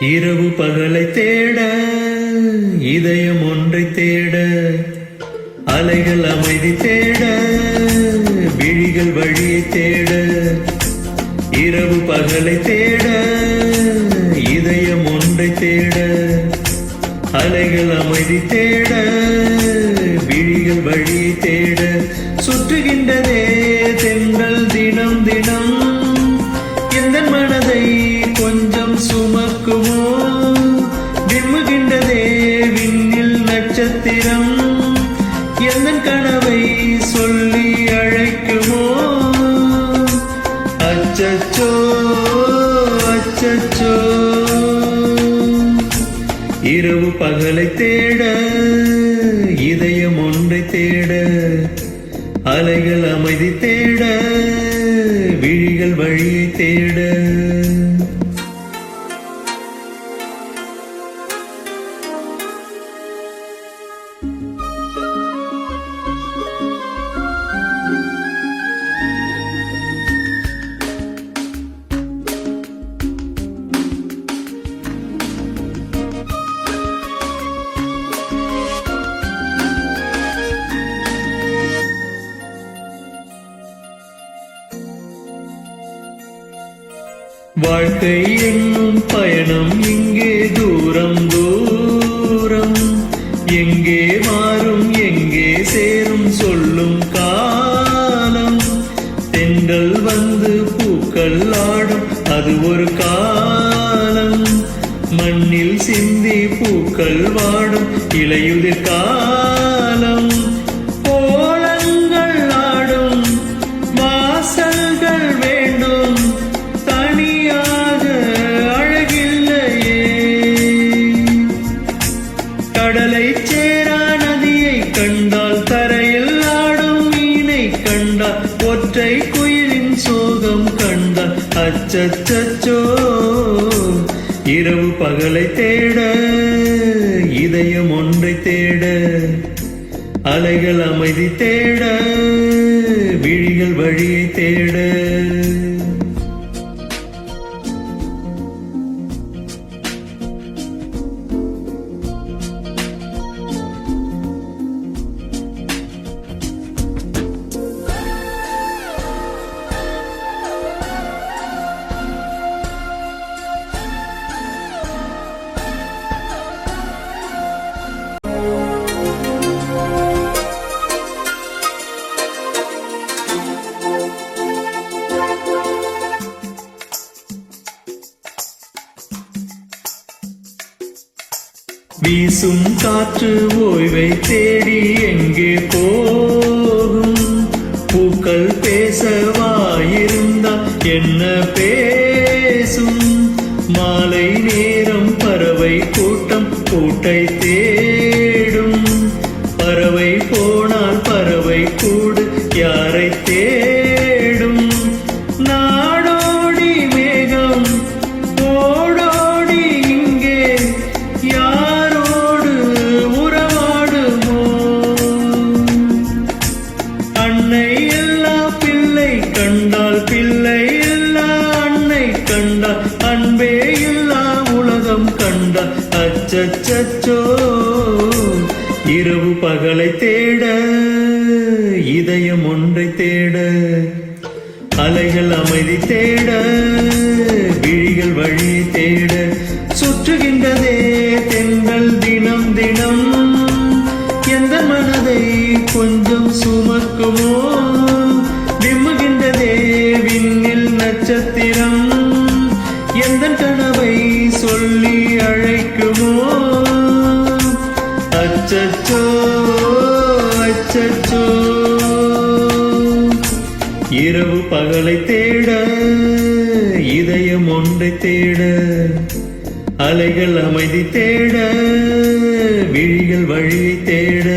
இரவு பகலை தேட இதயம் ஒன்றை தேட அலைகள் அமைதி தேட விழிகள் வழியை தேட இரவு பகலை தேட இதயம் ஒன்றை தேட அலைகள் அமைதி தேட விழிகள் வழியை தேட சுற்றுகின்றதே தென்றல் தினம் தினம் எந்த மனதை கொஞ்சம் சுமக்குமோ விம்முகின்றதே விண்ணில் நட்சத்திரம் எந்த கனவை சொல்லி அழைக்குமோ அச்சச்சோ அச்சச்சோ இரவு பகலை தேட இதயம் ஒன்றை தேட அலைகள் அமைதி தேட விழிகள் வழியை தேட வாழ்க்கை என்னும் பயணம் இங்கே தூரம் தூரம் எங்கே மாறும் எங்கே சேரும் சொல்லும் காலம் தென்றல் வந்து பூக்கள் ஆடும் அது ஒரு காலம் மண்ணில் சிந்தி பூக்கள் வாடும் இலையுதிர் காலம் கோலங்கள் ஆடும் வாசல்கள் வேண்டும் கடலை சேரா நதியை கண்டால் தரையில் ஆடும் மீனை கண்டால் ஒற்றை குயிலின் சோகம் கண்டால் அச்சச்சோ இரவு பகலை தேட இதயம் ஒன்றை தேட அலைகள் அமைதி தேட விழிகள் வழியை தேட வீசும் காற்று ஓய்வை தேடி எங்கே போகும் பூக்கள் பேசவாயிருந்தா என்ன பேசும் மாலை நேரம் பறவை கூட்டம் கூட்டை தேடும் பறவை போனால் பறவை கூடு யாரை தேடும் நாடோடி மேகம் ஓடோடி இங்கே அன்னை எல்லா பிள்ளை கண்டால் பிள்ளை எல்லா அன்னை கண்டால் அன்பே எல்லா உலகம் கண்டால் அச்சச்சோ இரவு பகலை தேட இதயம் ஒன்றை தேட அலைகள் அமைதி தேட விழிகள் வழி தேட சுற்றுகின்றதே தென்றல் தினம் தினம் எந்த மனதை கொஞ்சம் சுமக்குமோ விம்முகின்றதே விண்ணில் நட்சத்திரம் எந்த கனவை சொல்லி அழைக்குமோ அச்சச்சோ அச்சச்சோ இரவு பகலை தேட இதயம் ஒன்றை தேட அலைகள் அமைதி தேட விழிகள் வழியை தேட